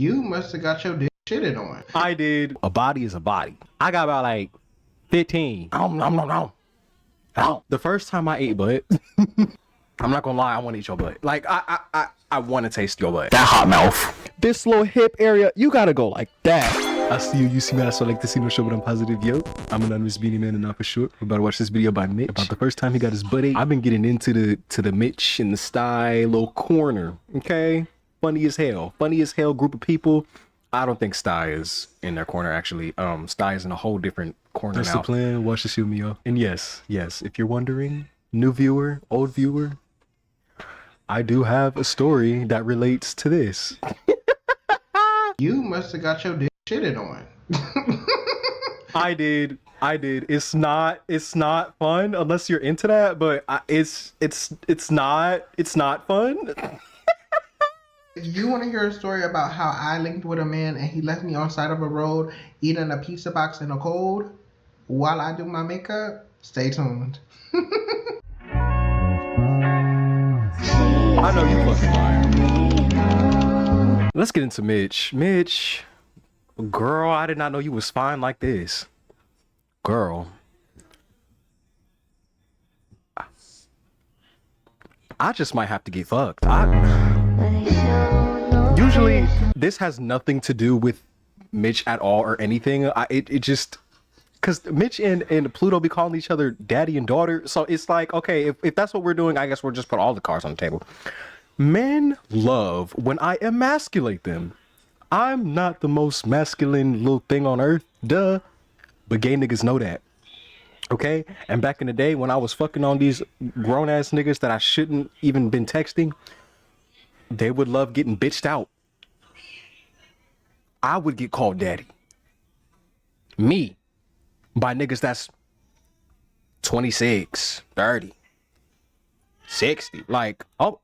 You must have got your dick shitted on. I did. A body is a body. I got about like 15. No. The first time I ate butt, I'm not gonna lie, I want to eat your butt. Like I want to taste your butt. That hot mouth. This little hip area, you gotta go like that. I see you see me, I so like to see no show, but I'm positive, yo. I'm an anonymous beanie man and not for short. We're about to watch this video by Mitch about the first time he got his butt ate. I've been getting into the Mitch and the Sty little corner, okay? Funny as hell group of people. I don't think Sty is in their corner, actually. Sty is in a whole different corner now. That's the plan. Watch this, shoot me up. And yes, if you're wondering, new viewer, old viewer, I do have a story that relates to this. You must have got your dick shitted on. I did. It's not fun unless you're into that, but it's not fun. You want to hear a story about how I linked with a man and he left me on side of a road eating a pizza box in the cold while I do my makeup? Stay tuned. I know you fucking lying. Let's get into Mitch. Mitch, girl, I did not know you was fine like this. Girl. I just might have to get fucked. Usually, this has nothing to do with Mitch at all or anything. It just... Because Mitch and Pluto be calling each other daddy and daughter. So it's like, okay, if that's what we're doing, I guess we'll just put all the cards on the table. Men love when I emasculate them. I'm not the most masculine little thing on earth, duh. But gay niggas know that, okay? And back in the day when I was fucking on these grown-ass niggas that I shouldn't even been texting, they would love getting bitched out. I would get called daddy. Me. By niggas that's 26, 30, 60. Like, oh.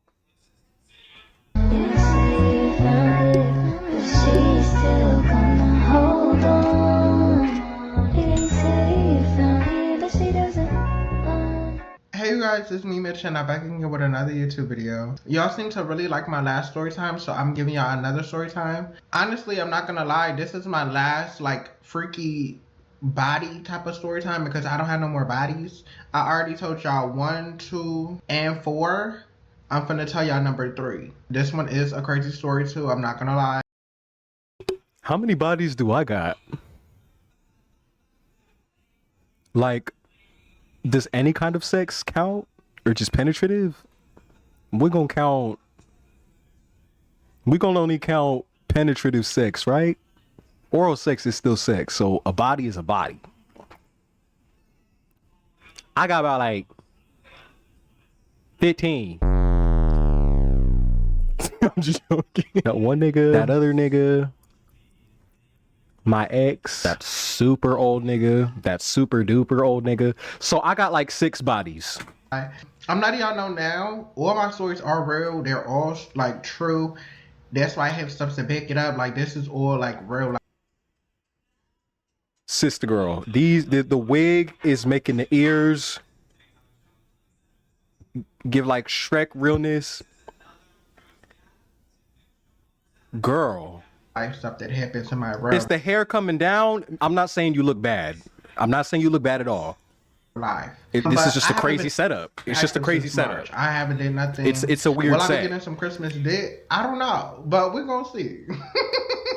Hey you guys, it's me Mitch and I'm back in here with another YouTube video. Y'all seem to really like my last story time, so I'm giving y'all another story time. Honestly, I'm not gonna lie, this is my last like freaky body type of story time because I don't have no more bodies. I already told y'all 1, 2, and 4. I'm finna tell y'all number 3. This one is a crazy story too, I'm not gonna lie. How many bodies do I got? Like, does any kind of sex count? Or just penetrative? We're gonna only count penetrative sex, right? Oral sex is still sex, so a body is a body. I got about like 15. I'm just joking. That one nigga, that other nigga, my ex, that super old nigga, that super duper old nigga. So I got like 6 bodies. I'm letting y'all know now, all my stories are real. They're all like true. That's why I have stuff to back it up. Like this is all like real. Sister girl, the wig is making the ears give like Shrek realness. Girl, Stuff that happens in my real it's the hair coming down. I'm not saying you look bad. I'm not saying you look bad at all. life. This is just a crazy setup. It's just a crazy setup. I haven't did nothing. It's a weird Will I set. be getting some Christmas dick? I don't know, but we're gonna see.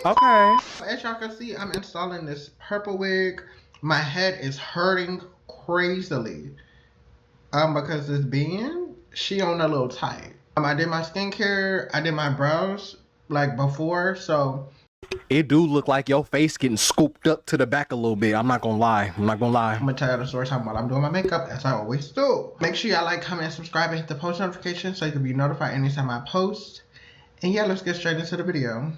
Okay. As y'all can see, I'm installing this purple wig. My head is hurting crazily. Because this being, she on a little tight. I did my skincare, I did my brows like before, so it do look like your face getting scooped up to the back a little bit. I'm not gonna lie. I'm gonna tell you the story time while I'm doing my makeup, as I always do. Make sure y'all like, comment, and subscribe, and hit the post notification so you can be notified anytime I post. And yeah, let's get straight into the video.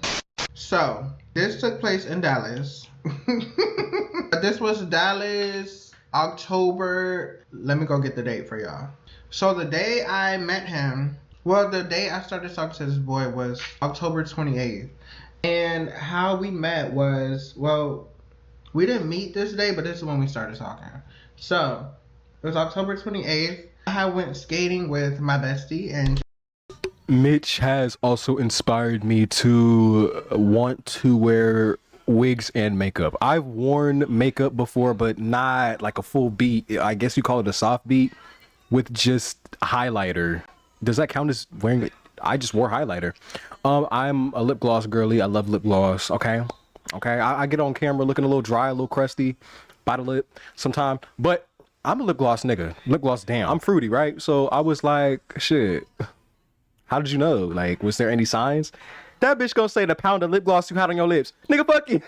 So, this took place in Dallas. This was Dallas, October. Let me go get the date for y'all. So the day I met him, well, the day I started talking to this boy was October 28th. And how we met was, well, we didn't meet this day, but this is when we started talking. So, it was October 28th. I went skating with my bestie and Mitch has also inspired me to want to wear wigs and makeup. I've worn makeup before, but not like a full beat. I guess you call it a soft beat with just highlighter. Does that count as wearing it? I just wore highlighter. I'm a lip gloss girly. I love lip gloss. Okay. I get on camera looking a little dry, a little crusty by the lip sometime, but I'm a lip gloss nigga. Lip gloss down. I'm fruity, right? So I was like, shit. How did you know? Like, was there any signs? That bitch gonna say the pound of lip gloss you had on your lips. Nigga, fuck you.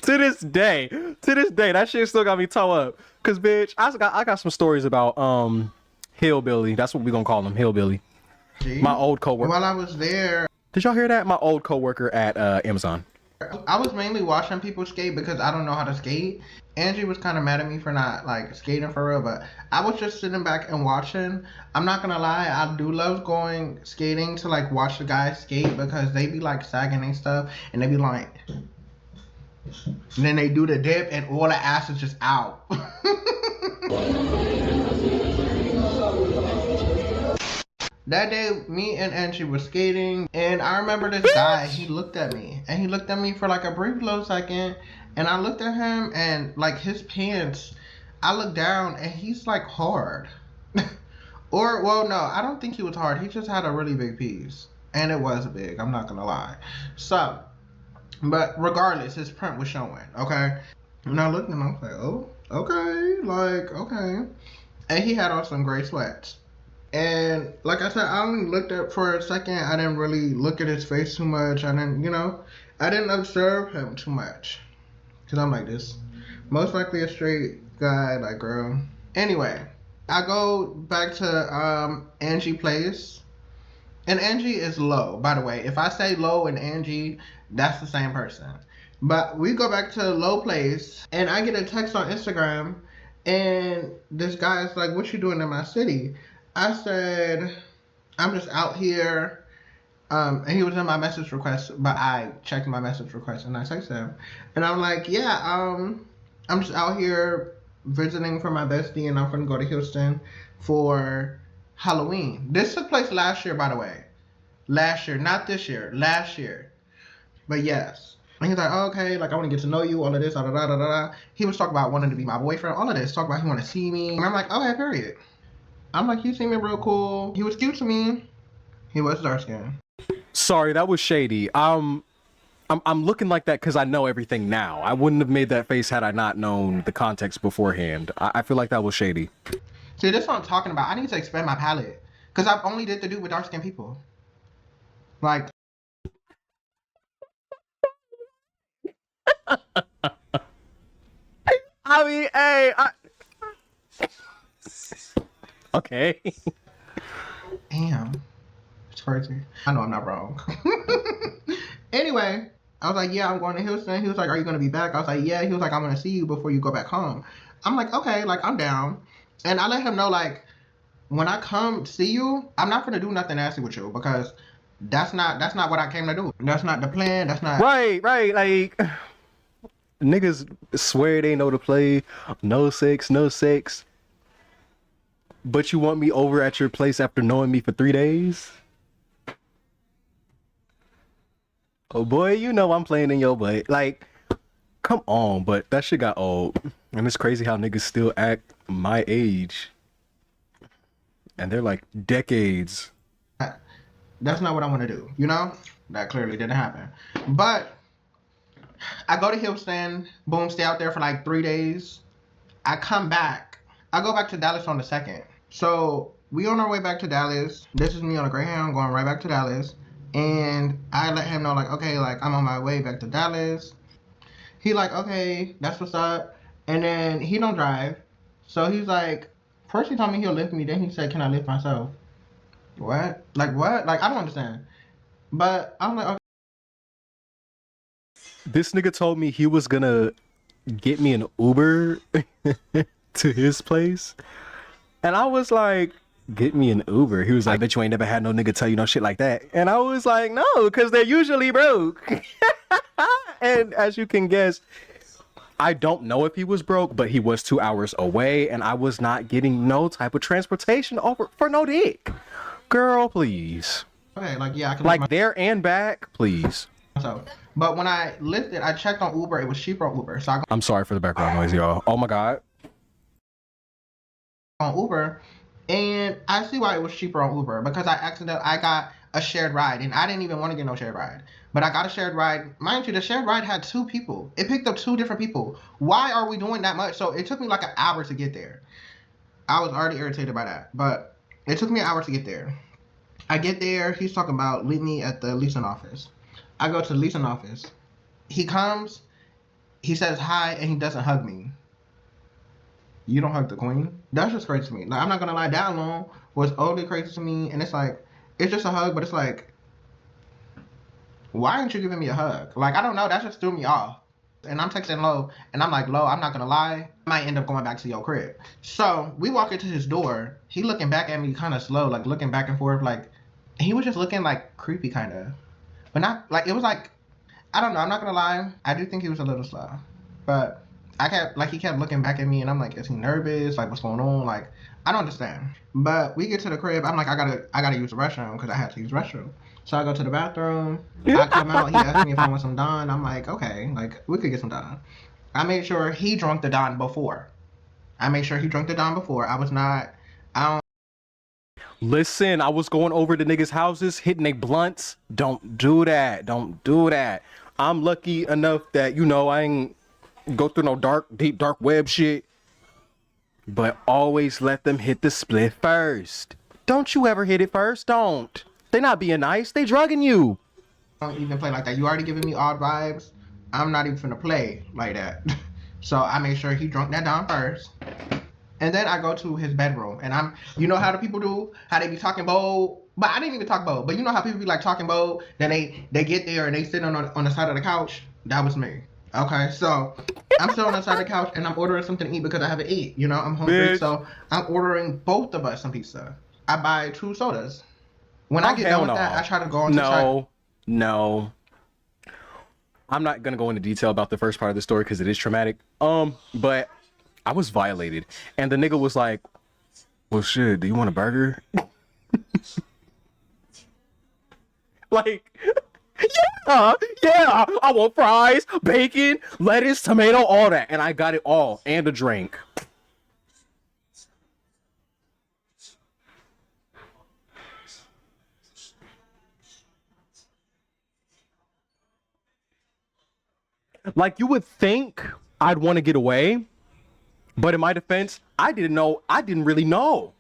To this day, that shit still got me toe up. Cause bitch, I got some stories about Hillbilly. That's what we gonna call him, Hillbilly. Gee. My old coworker. While I was there, did y'all hear that? My old coworker at Amazon. I was mainly watching people skate because I don't know how to skate. Angie was kind of mad at me for not like skating for real, but I was just sitting back and watching. I'm not gonna lie, I do love going skating to like watch the guys skate because they be like sagging and stuff, and they be like, and then they do the dip and all the ass is just out. That day, me and Angie were skating, and I remember this guy, he looked at me, and he looked at me for like a brief little second, and I looked at him, and like his pants, I looked down, and he's like hard. Or, well, no, I don't think he was hard, he just had a really big piece, and it was big, I'm not gonna lie. So, but regardless, his print was showing, okay? And I looked and I was like, oh, okay, like, okay. And he had on some gray sweats. And like I said, I only looked up for a second. I didn't really look at his face too much. I didn't observe him too much. Because I'm like, this most likely a straight guy, like, girl. Anyway, I go back to Angie Place. And Angie is low, by the way. If I say low and Angie, that's the same person. But we go back to Low Place, and I get a text on Instagram, and this guy is like, what you doing in my city? I said, I'm just out here. And he was in my message request, but I checked my message request and I texted him. And I'm like, yeah, I'm just out here visiting for my bestie, and I'm gonna go to Houston for Halloween. This took place last year, by the way. Last year, not this year, last year. But yes. And he's like, oh, okay, like I want to get to know you, all of this, da da da da da. He was talking about wanting to be my boyfriend, all of this, talk about he want to see me. And I'm like, okay, period. I'm like, you seem real cool. He was cute to me. He was dark skinned. Sorry, that was shady. I'm looking like that because I know everything now. I wouldn't have made that face had I not known the context beforehand. I feel like that was shady. See, this is what I'm talking about. I need to expand my palette because I've only did the dude with dark skinned people. Like, I mean, hey, okay. damn. It's crazy. I know I'm not wrong. Anyway, I was like, yeah, I'm going to Houston. He was like, are you going to be back? I was like, yeah. He was like, I'm going to see you before you go back home. I'm like, okay, like, I'm down. And I let him know, like, when I come see you, I'm not going to do nothing nasty with you because that's not what I came to do. That's not the plan. That's not. Right. Like, niggas swear they know to play. No sex. But you want me over at your place after knowing me for 3 days? Oh boy, you know I'm playing in your butt. Like, come on, but that shit got old. And it's crazy how niggas still act my age. And they're like decades. That's not what I want to do, you know? That clearly didn't happen. But I go to Houston, boom, stay out there for like 3 days. I come back. I go back to Dallas on the 2nd. So we on our way back to Dallas. This is me on a Greyhound going right back to Dallas. And I let him know, like, okay, like, I'm on my way back to Dallas. He like, okay, that's what's up. And then he don't drive. So he's like, first he told me he'll lift me. Then he said, can I lift myself? What? Like, what? Like, I don't understand. But I'm like, okay. This nigga told me he was gonna get me an Uber to his place. And I was like, get me an Uber. He was like, I bet you ain't never had no nigga tell you no shit like that. And I was like, no, because they're usually broke. And as you can guess, I don't know if he was broke, but he was 2 hours away, and I was not getting no type of transportation over for no dick. Girl, please. Okay, like, yeah, I can Like there and back, please. myself. But when I lifted, I checked on Uber. It was cheaper on Uber. So I go I'm sorry for the background noise, y'all. Oh my God. on Uber, and I see why it was cheaper on Uber because I got a shared ride, and I didn't even want to get no shared ride. But I got a shared ride. Mind you, the shared ride had 2 people. It picked up 2 different people. Why are we doing that much? So it took me like an hour to get there. I was already irritated by that. But it took me an hour to get there. I get there. He's talking about meet me at the leasing office. I go to the leasing office. He comes. He says hi, and he doesn't hug me. You don't hug the queen? That's just crazy to me. Like, I'm not gonna lie, that alone was overly crazy to me. And it's like, it's just a hug, but it's like, why aren't you giving me a hug? Like, I don't know. That just threw me off. And I'm texting Lo, and I'm like, Lo, I'm not gonna lie, I might end up going back to your crib. So we walk into his door. He looking back at me kind of slow, like looking back and forth. Like, he was just looking like creepy, kind of, but not like it was like, I don't know. I'm not gonna lie. I do think he was a little slow, but he kept looking back at me, and I'm like, is he nervous? Like, what's going on? Like, I don't understand. But we get to the crib. I'm like, I gotta use the restroom because I had to use the restroom. So I go to the bathroom. I come out. He asked me if I want some Dawn. I'm like, okay, like we could get some Dawn. I made sure he drank the Dawn before. I was not. I don't. Listen, I was going over to niggas' houses, hitting they blunts. Don't do that. Don't do that. I'm lucky enough that, you know, I ain't go through no deep dark web shit. But always let them hit the split first. Don't you ever hit it first. Don't. They not being nice. They drugging you. Don't even play like that. You already giving me odd vibes. I'm not even finna play like that. So I made sure he drunk that down first. And then I go to his bedroom, and you know how the people do, how they be talking bold, but I didn't even talk bold, but you know how people be like talking bold, then they get there and they sit on the side of the couch. That was me. Okay, so I'm sitting on the side of the couch and I'm ordering something to eat because I haven't eaten. You know, I'm hungry, Bitch. so I'm ordering both of us some pizza. I buy 2 sodas. When I get done with that, I try to go on to No. I'm not gonna go into detail about the first part of the story because it is traumatic. But I was violated, and the nigga was like, "Well, shit, do you want a burger?" Like, yeah, I want fries, bacon, lettuce, tomato, all that, and I got it all, and a drink. Like, you would think I'd want to get away, but in my defense, I didn't really know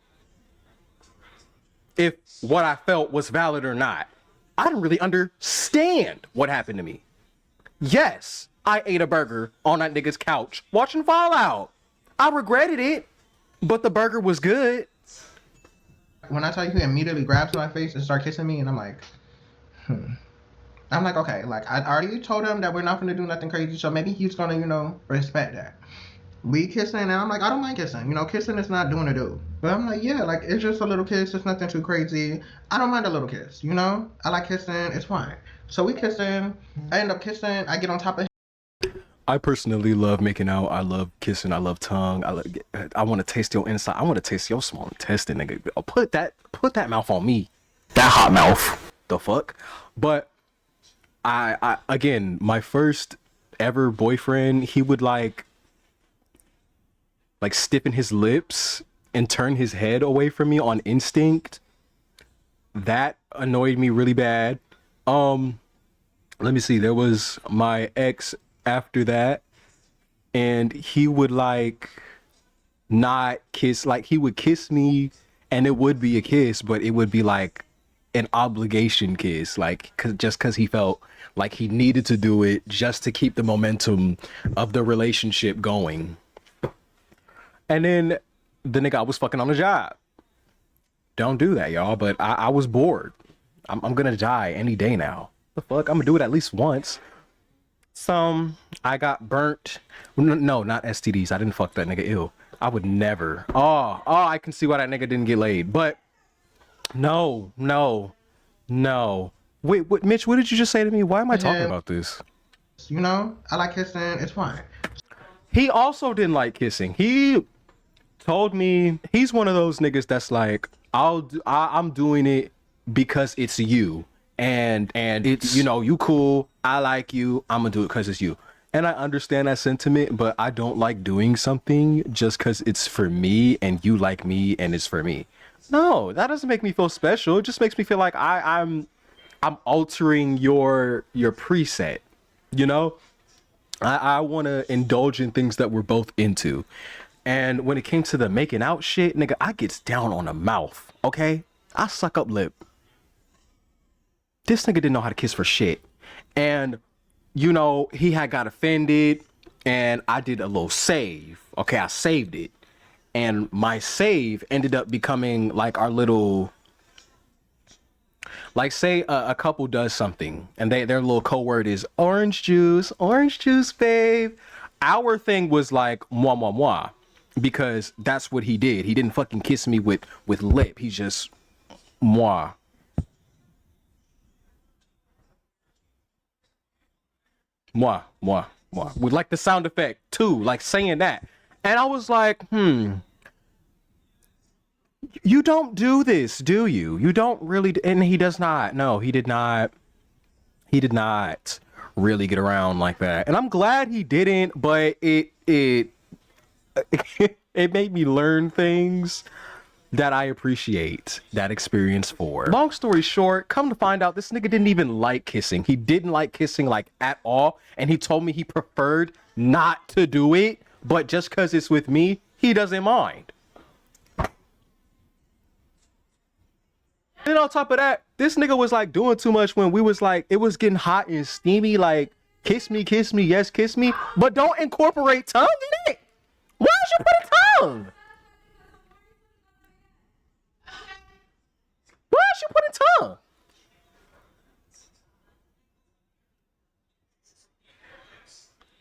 if what I felt was valid or not. I didn't really understand what happened to me. Yes, I ate a burger on that nigga's couch watching Fallout. I regretted it, but the burger was good. When I tell you, he immediately grabs my face and start kissing me, and I'm like, I'm like, okay, like I already told him that we're not gonna do nothing crazy, so maybe he's gonna, you know, respect that. We kissing, and I'm like, I don't mind kissing. You know, kissing is not doing a do. But I'm like, yeah, like it's just a little kiss. It's nothing too crazy. I don't mind a little kiss. You know, I like kissing. It's fine. So we kissing. I end up kissing. I get on top of him. I personally love making out. I love kissing. I love tongue. I want to taste your inside. I want to taste your small intestine, nigga. Put that mouth on me. That hot mouth. The fuck? But I again, my first ever boyfriend, he would like stiffen his lips and turn his head away from me on instinct. That annoyed me really bad. Let me see. There was my ex after that, and he would like not kiss. Like, he would kiss me, and it would be a kiss, but it would be like an obligation kiss, like just because he felt like he needed to do it just to keep the momentum of the relationship going. And then the nigga I was fucking on the job. Don't do that, y'all. But I was bored. I'm gonna die any day now. The fuck? I'm gonna do it at least once. So I got burnt. No, not STDs. I didn't fuck that nigga. Ew. I would never. Oh, I can see why that nigga didn't get laid. But no. Wait, what, Mitch? What did you just say to me? Why am I talking about this? You know, I like kissing. It's fine. He also didn't like kissing. He told me he's one of those niggas that's like, I'm doing it because it's you, and it's, you know, you cool, I like you, I'm gonna do it because it's you. And I understand that sentiment, but I don't like doing something just because it's for me and you like me and it's for me. No, that doesn't make me feel special. It just makes me feel like I'm altering your preset, you know? I want to indulge in things that we're both into. And when it came to the making out shit, nigga, I gets down on the mouth, okay? I suck up lip. This nigga didn't know how to kiss for shit. And, you know, he had got offended, and I did a little save. Okay, I saved it. And my save ended up becoming like our little, like, say a couple does something and their little code word is orange juice, babe. Our thing was like moi moi moi, because that's what he did. He didn't fucking kiss me with lip. He just moi. Moi, moi, moi. With like the sound effect too, like saying that. And I was like, you don't do this, do you? You don't really, and he does not. No, he did not. He did not really get around like that. And I'm glad he didn't, but it it made me learn things that I appreciate that experience for. Long story short, come to find out, this nigga didn't even like kissing. He didn't like kissing like at all. And he told me he preferred not to do it, but just because it's with me, he doesn't mind. And on top of that, this nigga was like doing too much when we was like, it was getting hot and steamy, like, kiss me, yes, kiss me, but don't incorporate tongue in it. Why should you put a tongue? Why should you put a tongue?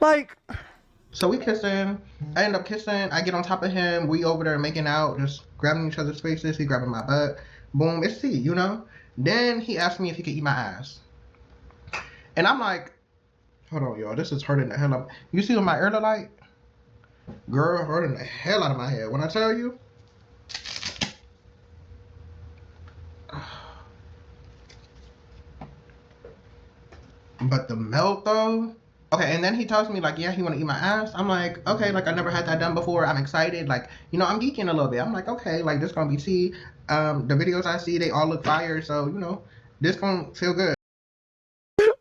Like, so we kissing. I end up kissing. I get on top of him. We over there making out, just grabbing each other's faces. He grabbing my butt. Boom, it's tea, you know? Then he asked me if he could eat my ass. And I'm like, hold on, y'all. This is hurting the hell up. You see my earlier light? Girl, hurting the hell out of my head. When I tell you. But the melt, though. Okay, and then he tells me, like, yeah, he want to eat my ass. I'm like, okay, like, I never had that done before. I'm excited. Like, you know, I'm geeking a little bit. I'm like, okay, like, this gonna be tea. The videos I see, they all look fire. So, you know, this gonna feel good.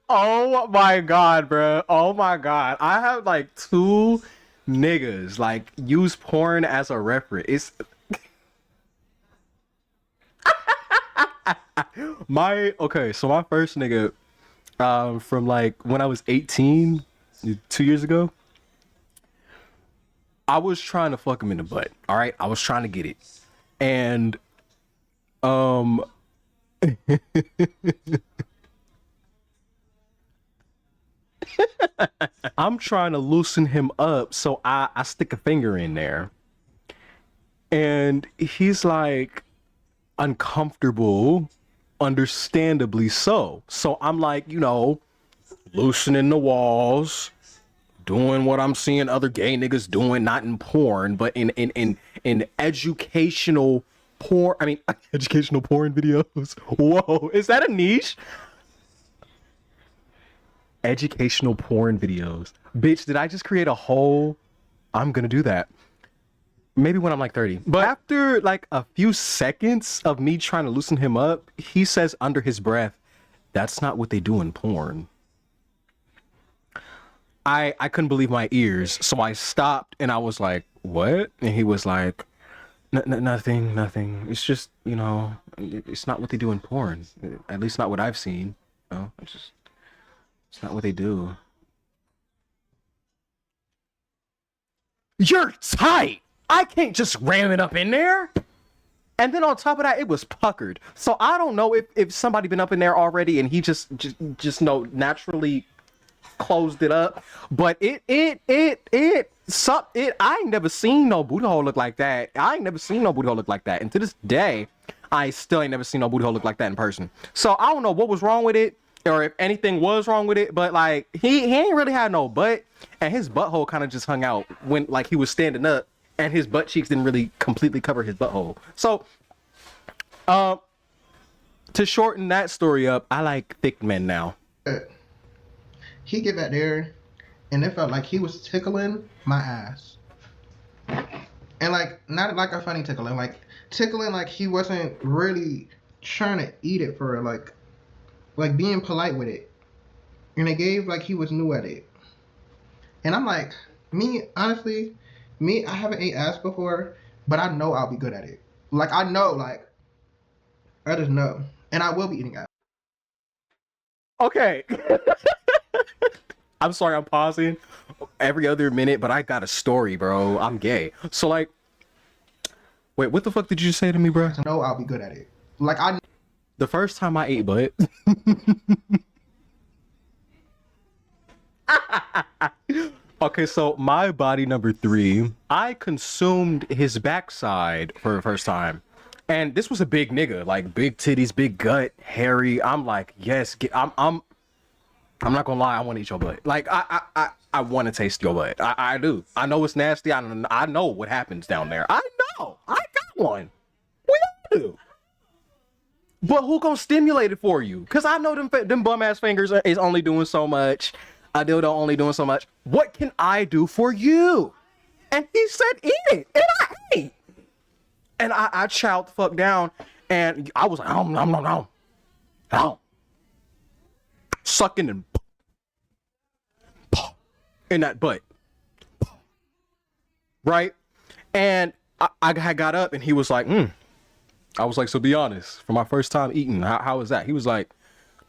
oh my God, bro. Oh my God. I have like 2 niggas like use porn as a reference. It's so my first nigga, from like when I was 18, 2 years ago, I was trying to fuck him in the butt. All right, I was trying to get it, and I'm trying to loosen him up, so I stick a finger in there, and he's like uncomfortable, understandably so. So I'm like, you know, loosening the walls, doing what I'm seeing other gay niggas doing, not in porn, but in educational porn. I mean, educational porn videos. Whoa, is that a niche? Educational porn videos. Bitch, did I just create a whole? I'm gonna do that. Maybe when I'm like 30. But after like a few seconds of me trying to loosen him up, he says under his breath, "That's not what they do in porn." I couldn't believe my ears, so I stopped and I was like, "What?" And he was like, Nothing. It's just, you know, it's not what they do in porn. At least not what I've seen. You know, it's not what they do." You're tight. I can't just ram it up in there. And then on top of that, it was puckered. So I don't know if somebody been up in there already and he just know naturally closed it up. But I ain't never seen no booty hole look like that. And to this day, I still ain't never seen no booty hole look like that in person. So I don't know what was wrong with it, or if anything was wrong with it, but like he ain't really had no butt, and his butthole kind of just hung out when like he was standing up, and his butt cheeks didn't really completely cover his butthole. So To shorten that story up, I like thick men now. He get back there, and it felt like he was tickling my ass. And like, not like a funny tickling, like tickling like he wasn't really trying to eat it for like being polite with it. And it gave like he was new at it. And I'm like, honestly, I haven't ate ass before, but I know I'll be good at it. Like I know, like I just know. And I will be eating ass. Okay. I'm sorry, I'm pausing every other minute, but I got a story, bro. I'm gay. So like, wait, what the fuck did you say to me, bro? I know I'll be good at it. Like the first time I ate butt. Okay, so my body number 3, I consumed his backside for the first time. And this was a big nigga, like big titties, big gut, hairy. I'm like, yes, I'm not gonna lie, I want to eat your butt. Like I want to taste your butt. I do. I know it's nasty. I know what happens down there. I know. I got one. We all do. But who gonna stimulate it for you? Cause I know them bum ass fingers is only doing so much. I dildo only doing so much. What can I do for you? And he said, eat it, and I ate. And I chowed the fuck down, and I was like, no. Sucking and in that butt, right? And I got up, and he was like, I was like, so be honest, for my first time eating, how was that? He was like,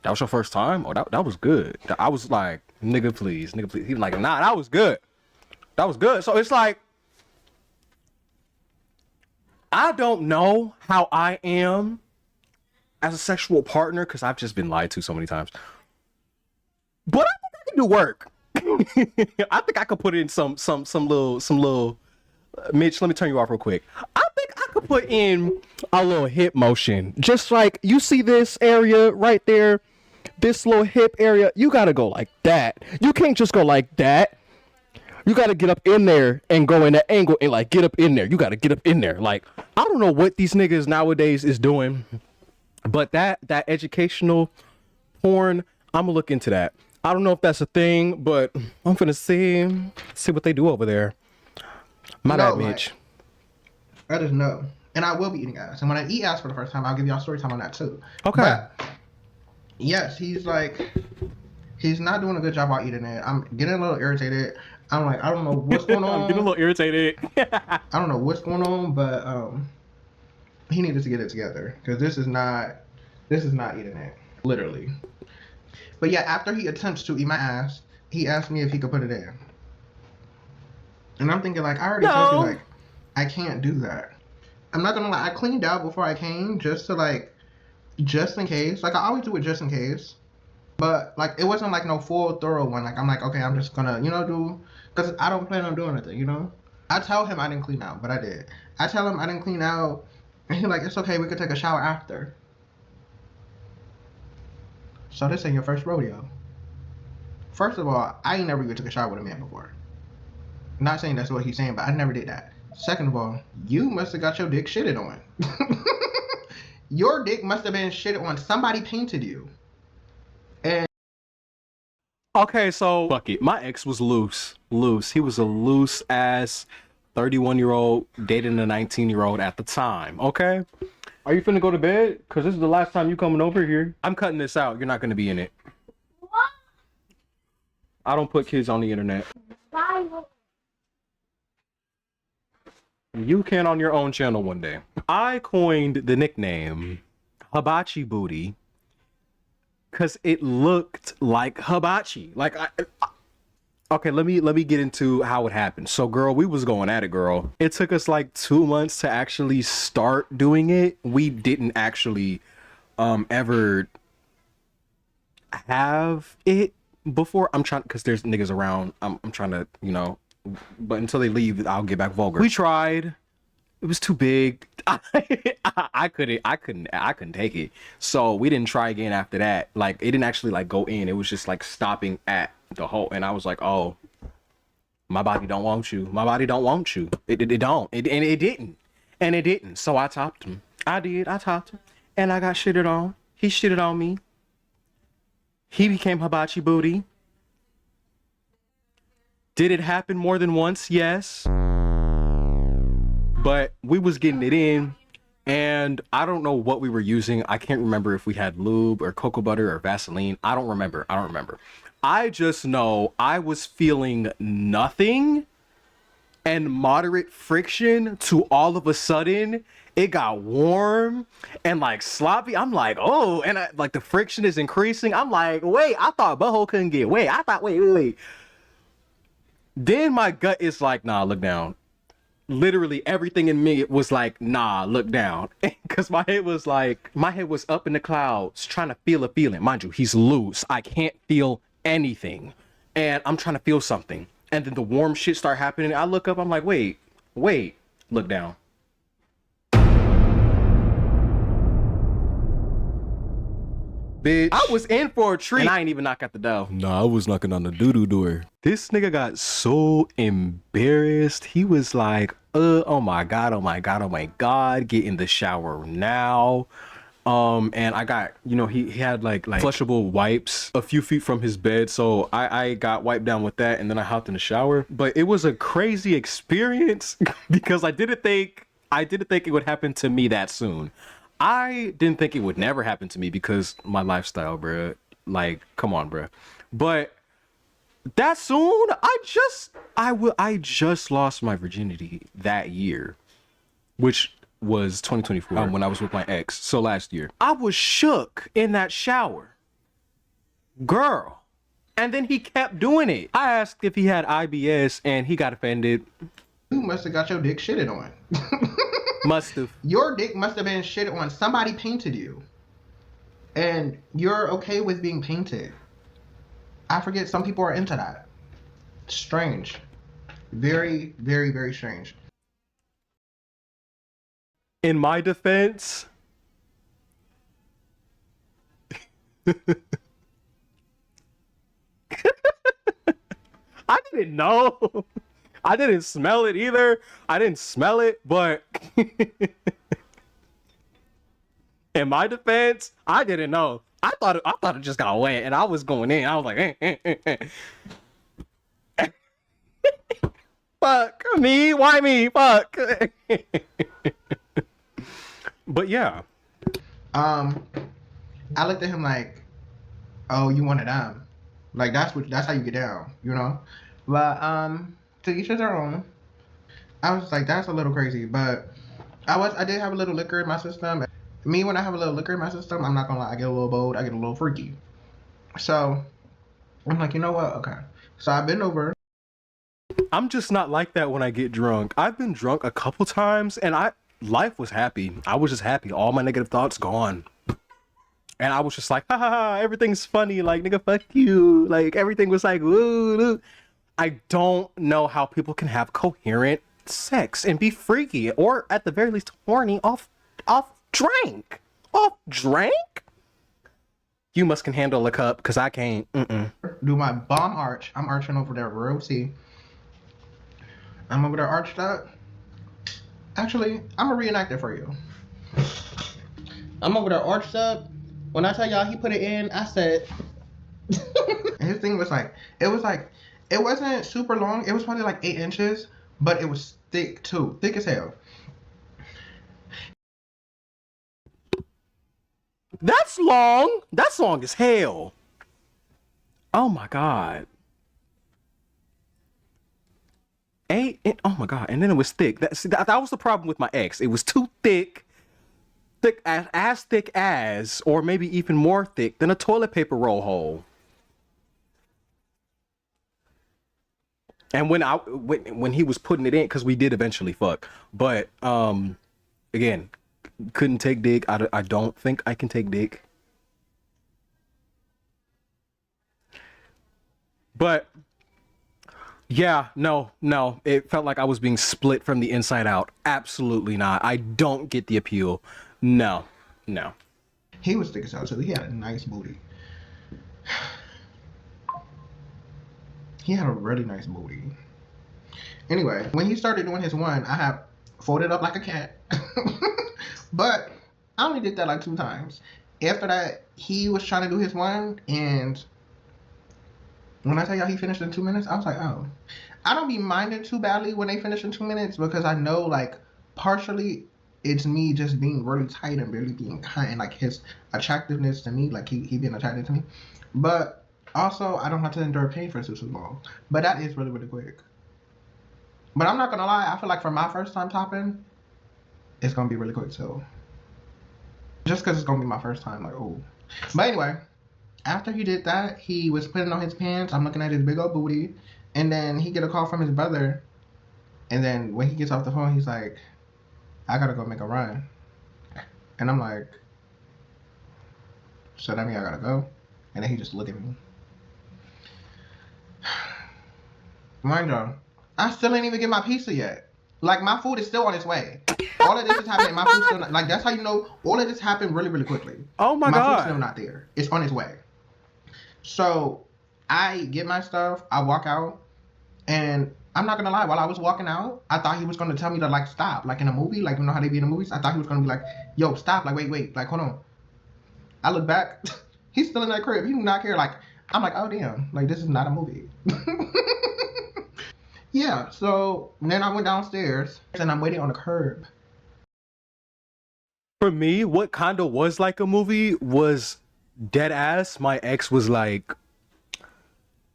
that was your first time? Oh, that was good. I was like, nigga, please. He was like, nah, that was good. That was good. So it's like, I don't know how I am as a sexual partner because I've just been lied to so many times. But I think I can do work. I think I could put in some little. Mitch, let me turn you off real quick. I think I could put in a little hip motion, just like you see this area right there, this little hip area. You gotta go like that. You can't just go like that. You gotta get up in there and go in that angle and like get up in there. You gotta get up in there. Like I don't know what these niggas nowadays is doing, but that educational porn, I'm gonna look into that. I don't know if that's a thing, but I'm finna see what they do over there. My bad, Mitch. I just know. And I will be eating ass. And when I eat ass for the first time, I'll give y'all story time on that too. Okay. But, yes, he's not doing a good job while eating it. I'm getting a little irritated. I'm like, I don't know what's going on. I'm getting a little irritated. I don't know what's going on, but he needed to get it together. Because this is not eating it. Literally. But yeah, after he attempts to eat my ass, he asked me if he could put it in. And I'm thinking, like, I already told you, like, I can't do that. I'm not gonna lie, I cleaned out before I came just in case. Like, I always do it just in case. But, like, it wasn't, like, no full, thorough one. Like, I'm like, okay, I'm just gonna, do, because I don't plan on doing anything, I tell him I didn't clean out, but I did. I tell him I didn't clean out, and he's like, it's okay, we could take a shower after. So this ain't your first rodeo. First of all, I ain't never even took a shower with a man before. Not saying that's what he's saying, but I never did that. Second of all, you must have got your dick shitted on. Your dick must have been shitted on. Somebody painted you. And okay, so fuck it. My ex was loose. He was a loose ass 31-year-old dating a 19-year-old at the time. Okay. Are you finna go to bed? Cause this is the last time you coming over here. I'm cutting this out. You're not gonna be in it. What? I don't put kids on the internet. You can on your own channel one day. I coined the nickname Hibachi Booty because it looked like hibachi. Like, okay, let me get into how it happened. So, girl, we was going at it, girl. It took us like 2 months to actually start doing it. We didn't actually ever have it before. I'm trying, because there's niggas around. I'm trying to, but until they leave, I'll get back vulgar. We tried. It was too big. I couldn't take it. So we didn't try again after that. Like, it didn't actually like go in. It was just like stopping at the hole. And I was like, oh, my body don't want you. My body don't want you. It don't. And it didn't. So I topped him. I topped him. and I got shitted on. He shitted on me. He became hibachi booty. Did it happen more than once? Yes. But we was getting it in, and I don't know what we were using. I can't remember if we had lube or cocoa butter or Vaseline. I don't remember. I just know I was feeling nothing and moderate friction to all of a sudden it got warm and like sloppy. I'm like, oh, and like the friction is increasing. I'm like, wait, I thought butthole couldn't get wet. I thought, wait. Then my gut is like, nah, look down. Literally everything in me was like, nah, look down. Because my head was up in the clouds trying to feel a feeling. Mind you, he's loose. I can't feel anything. And I'm trying to feel something. And then the warm shit start happening. I look up, I'm like, wait, look down. Bitch, I was in for a treat. And I ain't even knock at the door. Nah, I was knocking on the doo-doo door. This nigga got so embarrassed. He was like, oh my God, get in the shower now. And I got, he had like flushable wipes a few feet from his bed. So I got wiped down with that, and then I hopped in the shower. But it was a crazy experience because I didn't think it would happen to me that soon. I didn't think it would never happen to me because my lifestyle, bruh. Like, come on, bruh. But that soon, I just lost my virginity that year, which was 2024 when I was with my ex. So last year, I was shook in that shower, girl. And then he kept doing it. I asked if he had IBS, and he got offended. You must have got your dick shitted on. Must have. Your dick must have been shitted on. Somebody painted you. And you're okay with being painted. I forget, some people are into that. Strange. Very, very, very strange. In my defense, I didn't know. I didn't smell it either. I didn't smell it, but in my defense, I didn't know. I thought it just got wet, and I was going in. I was like, fuck me, why me? Fuck. But yeah. I looked at him like, oh, you want it down. Like that's how you get down, But to each his own. I was like, that's a little crazy, but I did have a little liquor in my system. Me, when I have a little liquor in my system, I'm not gonna lie, I get a little bold, I get a little freaky. So I'm like, you know what? Okay. So I bend over. I'm just not like that when I get drunk. I've been drunk a couple times, and life was happy. I was just happy. All my negative thoughts gone. And I was just like, ha ha ha, everything's funny. Like, nigga, fuck you. Like, everything was like, woo. I don't know how people can have coherent sex and be freaky, or at the very least horny off drink. Off drink? You must can handle a cup, because I can't. Do my bomb arch. I'm arching over there real T. I'm over there arched up. Actually, I'm gonna reenact it for you. I'm over there arched up. When I tell y'all he put it in, I said and his thing was like, it wasn't super long. It was probably like 8 inches, but it was thick too. Thick as hell. That's long. That's long as hell. Oh my God. Oh my God. And then it was thick. That was the problem with my ex. It was too thick. As thick as, or maybe even more thick than a toilet paper roll hole. And when he was putting it in, because we did eventually fuck, but again, couldn't take dick. I don't think I can take dick. But yeah, no, it felt like I was being split from the inside out. Absolutely not. I don't get the appeal. No. He was thick as hell, so he had a nice booty. He had a really nice booty. Anyway, when he started doing his one, I have folded up like a cat. But I only did that like 2 times. After that, he was trying to do his one, and when I tell y'all he finished in 2 minutes, I was like, oh. I don't be minding too badly when they finish in 2 minutes because I know, like, partially it's me just being really tight and really being kind, like his attractiveness to me, like he being attracted to me. But also, I don't have to endure pain for too long. But that is really, really quick. But I'm not gonna lie, I feel like for my first time topping, it's gonna be really quick too. Just because it's gonna be my first time, like, oh. But anyway, after he did that, he was putting on his pants. I'm looking at his big old booty. And then he get a call from his brother. And then when he gets off the phone, he's like, I gotta go make a run. And I'm like, so that means I gotta go? And then he just look at me. Mind you, I still ain't even get my pizza yet. Like, my food is still on its way. All of this is happening. My food's still not, like, that's how you know all of this happened really, really quickly. Oh my God. My food's still not there. It's on its way. So I get my stuff, I walk out, and I'm not gonna lie, while I was walking out, I thought he was gonna tell me to, like, stop. Like in a movie, like, you know how they be in the movies? I thought he was gonna be like, yo, stop, like, wait, like, hold on. I look back, he's still in that crib. He do not care. Like, I'm like, oh damn, like, this is not a movie. Yeah, so then I went downstairs and I'm waiting on the curb. For me, what kind of was like a movie was dead ass. My ex was like,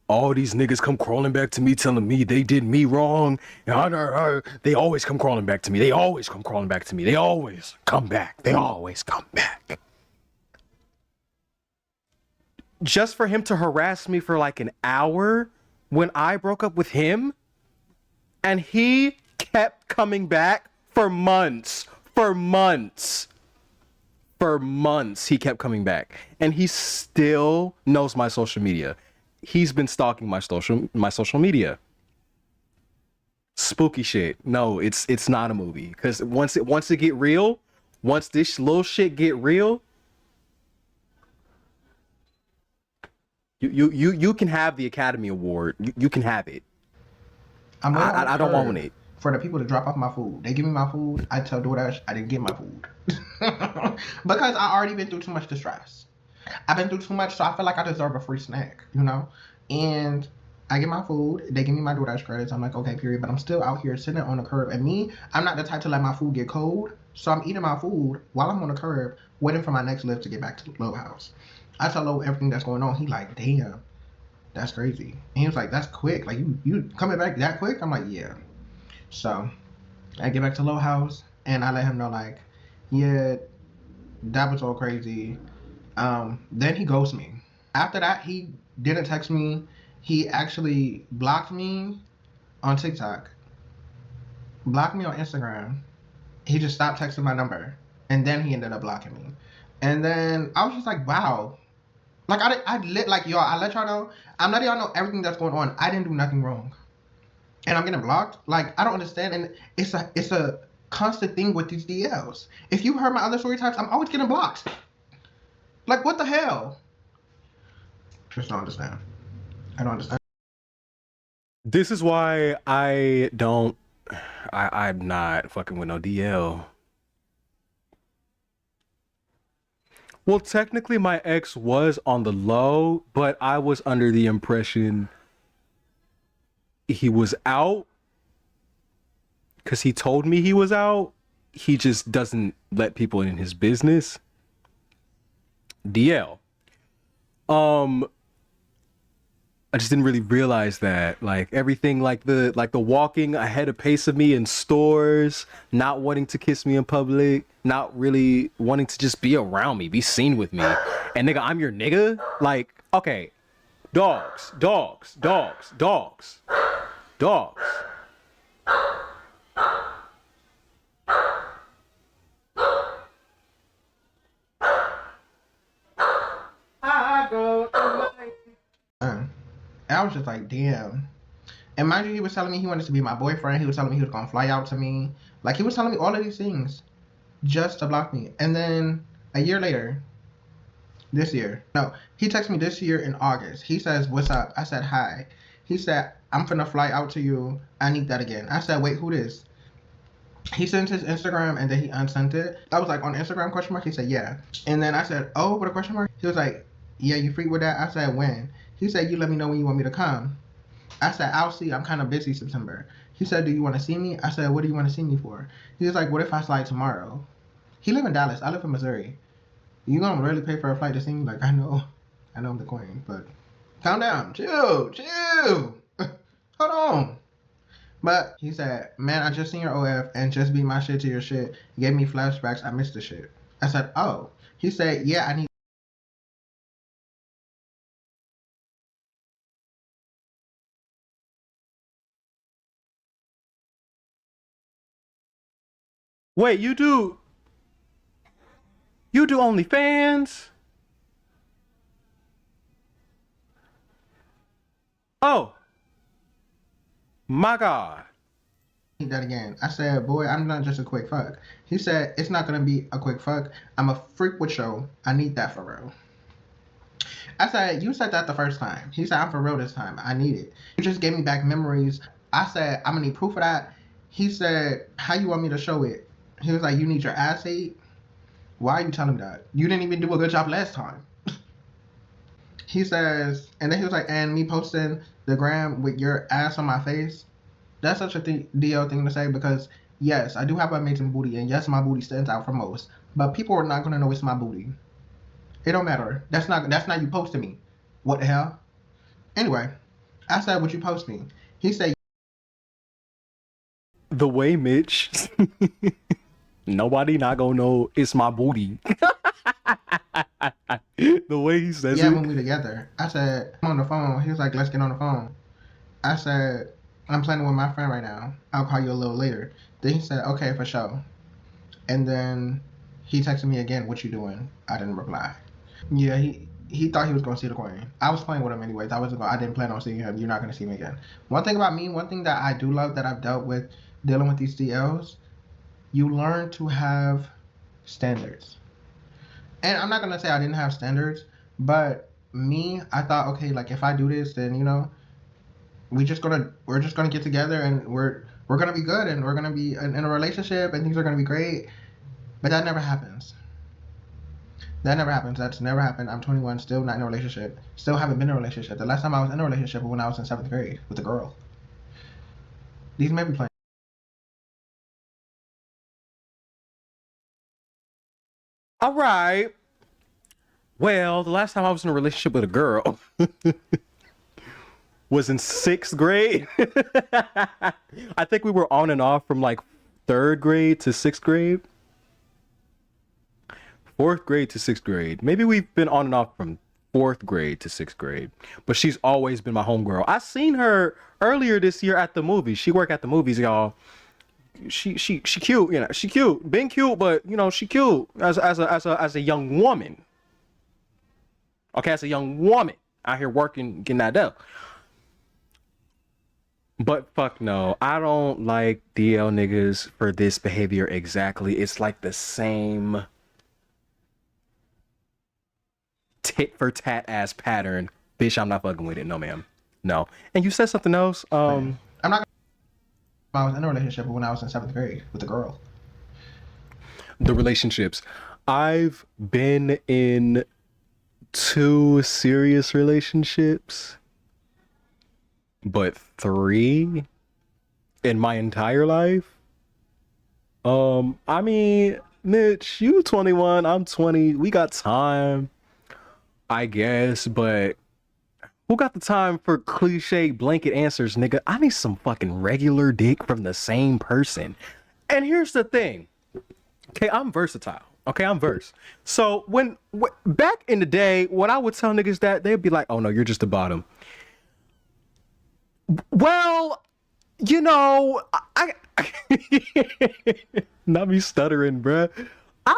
all these niggas come crawling back to me telling me they did me wrong. They always come crawling back to me. They always come crawling back to me. They always come back. They always come back. Just for him to harass me for like an hour when I broke up with him, and he kept coming back for months. For months he kept coming back, and he still knows my social media. He's been stalking my social media. Spooky shit. No, it's not a movie, because once it get real, once this little shit get real, you can have the Academy Award. You can have it. I don't want it. For the people to drop off my food. They give me my food. I tell DoorDash I didn't get my food. Because I already been through too much distress. I've been through too much, so I feel like I deserve a free snack, you know? And I get my food. They give me my DoorDash credits. I'm like, okay, period. But I'm still out here sitting on the curb. And me, I'm not the type to let my food get cold. So I'm eating my food while I'm on the curb, waiting for my next lift to get back to the Low House. I tell Low everything that's going on. He like, damn, that's crazy. And he was like, that's quick. Like, you coming back that quick? I'm like, yeah. So I get back to Low House and I let him know, like, yeah, that was all crazy. Then he ghosts me. After that, he didn't text me. He actually blocked me on TikTok, blocked me on Instagram. He just stopped texting my number, and then he ended up blocking me. And then I was just like, wow. Like, I let y'all know, I'm letting y'all know everything that's going on. I didn't do nothing wrong. And I'm getting blocked. Like, I don't understand. And it's a constant thing with these DLs. If you heard my other story times, I'm always getting blocked. Like, what the hell? Just don't understand. I don't understand. This is why I'm not fucking with no DL. Well, technically my ex was on the low, but I was under the impression he was out because he told me he was out. He just doesn't let people in his business. DL. I just didn't really realize that, like, everything, like the walking ahead of pace of me in stores, not wanting to kiss me in public, not really wanting to just be around me, be seen with me. And nigga, I'm your nigga. Like, okay, dogs. And I was just like, damn. And mind you, he was telling me he wanted to be my boyfriend. He was telling me he was going to fly out to me. Like, he was telling me all of these things just to block me. And then a year later, he texted me this year in August. He says, what's up? I said, hi. He said, I'm finna fly out to you. I need that again. I said, wait, who this? He sent his Instagram and then he unsent it. I was like, on Instagram question mark? He said, yeah. And then I said, oh, with a question mark? He was like, yeah, you free with that? I said, when? He said, you let me know when you want me to come. I said, I'll see. I'm kind of busy September. He said, do you want to see me? I said, what do you want to see me for? He was like, what if I slide tomorrow? He live in Dallas. I live in Missouri. You gonna really pay for a flight to see me? Like, I know I'm the queen, but calm down. Chill. Hold on. But he said, man, I just seen your OF and just beat my shit to your shit. Gave me flashbacks. I missed the shit. I said, oh. He said, yeah, I need. Wait, you do OnlyFans? Oh, my God. That again. I said, boy, I'm not just a quick fuck. He said, it's not gonna be a quick fuck. I'm a freak with show. I need that for real. I said, you said that the first time. He said, I'm for real this time. I need it. You just gave me back memories. I said, I'm gonna need proof of that. He said, how you want me to show it? He was like, you need your ass ate? Why are you telling me that? You didn't even do a good job last time. He says, and then he was like, and me posting the gram with your ass on my face? That's such a DL thing to say because, yes, I do have an amazing booty, and yes, my booty stands out from most. But people are not going to know it's my booty. It don't matter. That's not you posting me. What the hell? Anyway, I said, what you post me? He said, The way Mitch, nobody not gonna know it's my booty. The way he says yeah, it. when we together. I said, I'm on the phone. He was like, let's get on the phone. I said, I'm planning with my friend right now. I'll call you a little later. Then he said, okay, for sure. And then he texted me again, what you doing? I didn't reply. Yeah, he thought he was gonna see the queen. I was playing with him anyways. I didn't plan on seeing him. You're not gonna see me again. One thing about me, one thing that I do love that I've dealt with dealing with these DLs, you learn to have standards. And I'm not gonna say I didn't have standards, but me, I thought, okay, like if I do this, then we're just gonna get together and we're gonna be good and we're gonna be in a relationship and things are gonna be great. But that never happens. That never happens. That's never happened. I'm 21, still not in a relationship. Still haven't been in a relationship. The last time I was in a relationship was when I was in 7th grade with a girl. These may be playing. All right. Well, the last time I was in a relationship with a girl was in 6th grade. I think we were on and off from like 3rd grade to 6th grade. 4th grade to 6th grade. Maybe we've been on and off from 4th grade to 6th grade. But she's always been my homegirl. I seen her earlier this year at the movies. She work at the movies, y'all. She cute, she cute. Been cute, but she cute as a young woman. Okay, as a young woman out here working, getting that dough. But fuck no, I don't like DL niggas for this behavior exactly. It's like the same tit for tat ass pattern. Bitch, I'm not fucking with it. No, ma'am. No. And you said something else. I'm not. I was in a relationship when I was in 7th grade with a girl. The relationships. I've been in 2 serious relationships, but 3 in my entire life. I mean, Mitch, you 21, I'm 20. We got time, I guess, but who got the time for cliche blanket answers, nigga? I need some fucking regular dick from the same person. And here's the thing. Okay, I'm versatile. Okay, I'm verse. So when back in the day, when I would tell niggas that, they'd be like, "Oh no, you're just the bottom." Well, I not me stuttering, bruh. I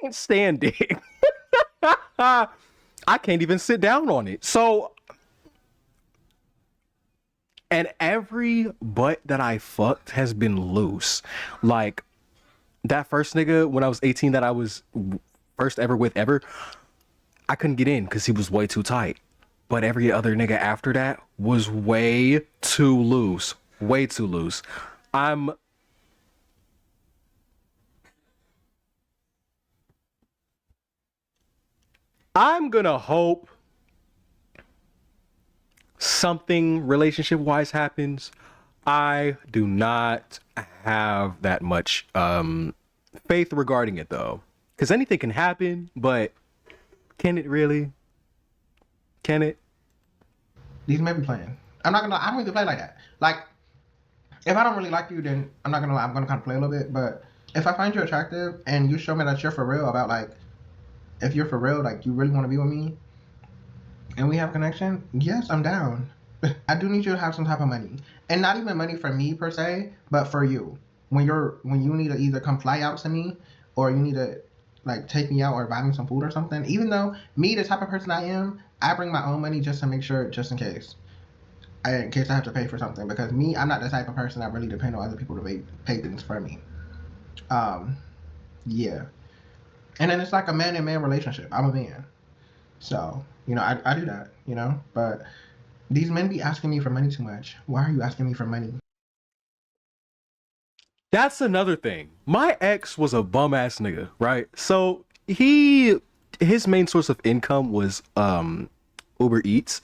can't stand dick. I can't even sit down on it. So, and every butt that I fucked has been loose. Like that first nigga when I was 18 that I was first ever with ever, I couldn't get in because he was way too tight. But every other nigga after that was way too loose. Way too loose. I'm I'm gonna hope something relationship wise happens. I do not have that much faith regarding it though, because anything can happen, but can it really? Can it? These men be playing. I'm not gonna lie, I don't even play like that. Like, if I don't really like you, then I'm not gonna lie, I'm gonna kind of play a little bit. But if I find you attractive and you show me that you're for real about, like, if you're for real, like you really want to be with me, and we have a connection, yes, I'm down. I do need you to have some type of money, and not even money for me per se, but for you. When you need to either come fly out to me, or you need to like take me out or buy me some food or something. Even though me, the type of person I am, I bring my own money just to make sure, just in case. In case I have to pay for something, because me, I'm not the type of person that really depend on other people to pay things for me. Yeah. And then it's like a man and man relationship. I'm a man. So, I do that, but these men be asking me for money too much. Why are you asking me for money? That's another thing. My ex was a bum ass nigga, right? So his main source of income was Uber Eats.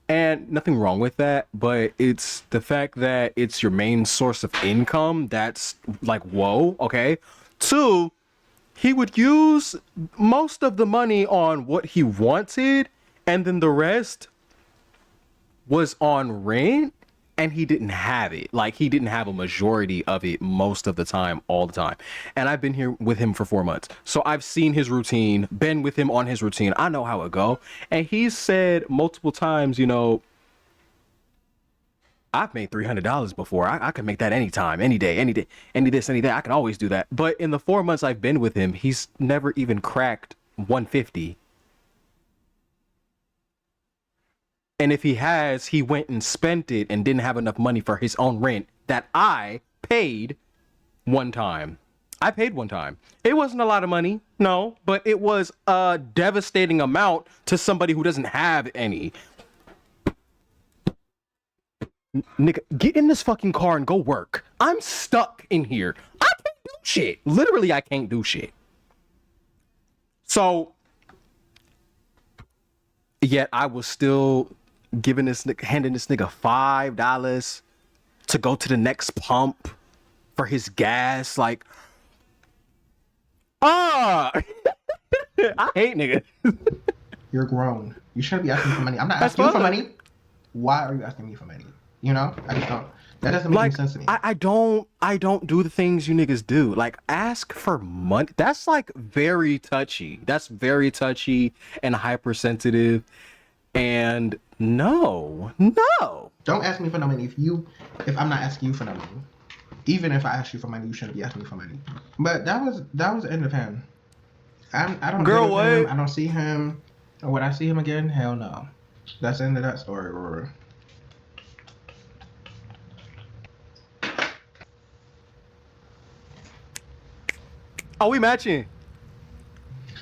And nothing wrong with that, but it's the fact that it's your main source of income that's like, whoa, okay. Two, he would use most of the money on what he wanted, and then the rest was on rent, and he didn't have it. Like, he didn't have a majority of it most of the time, all the time. And I've been here with him for 4 months, so I've seen his routine, been with him on his routine. I know how it go. And he's said multiple times, I've made $300 before. I can make that anytime, any day, any this, any that. I can always do that. But in the 4 months I've been with him, he's never even cracked 150. And if he has, he went and spent it and didn't have enough money for his own rent that I paid one time. I paid one time. It wasn't a lot of money, no, but it was a devastating amount to somebody who doesn't have any. Nigga, get in this fucking car and go work. I'm stuck in here. I can't do shit. Literally, I can't do shit. So, yet I was still handing this nigga $5 to go to the next pump for his gas. Like, I hate niggas. You're grown. You shouldn't be asking for money. I'm not asking you for money. Why are you asking me for money? I just don't. That doesn't make any sense to me. I don't do the things you niggas do. Like, ask for money. That's like very touchy. That's very touchy and hypersensitive. And no. Don't ask me for no money if I'm not asking you for no money. Even if I ask you for money, you shouldn't be asking me for money. But that was the end of him. I don't deal with him. I don't see him. Would I see him again? Hell no. That's the end of that story. Are we matching?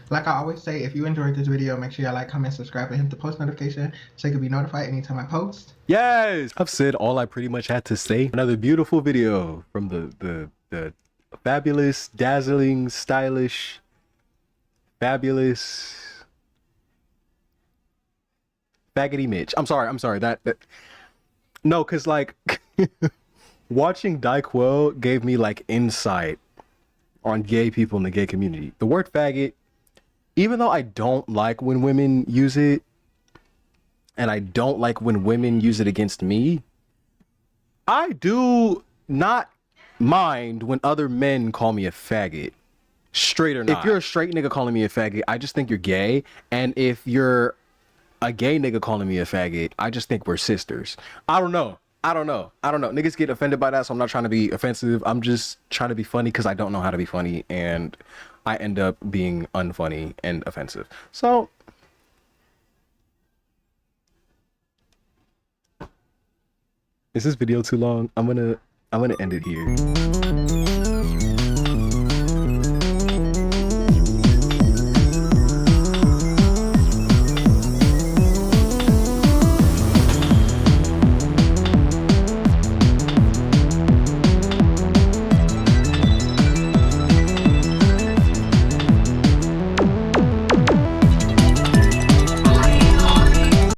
Like I always say, if you enjoyed this video, make sure you like, comment, subscribe, and hit the post notification so you can be notified anytime I post. Yes! I've said all I pretty much had to say. Another beautiful video from the fabulous, dazzling, stylish, fabulous, faggoty Mitch. I'm sorry. That no, cause like watching Daiquil gave me like insight on gay people in the gay community. The word faggot, even though I don't like when women use it, and I don't like when women use it against me, I do not mind when other men call me a faggot, straight or not. If you're a straight nigga calling me a faggot, I just think you're gay. And if you're a gay nigga calling me a faggot, I just think we're sisters. I don't know. Niggas get offended by that, so I'm not trying to be offensive. I'm just trying to be funny because I don't know how to be funny, and I end up being unfunny and offensive. So, is this video too long? I'm gonna end it here.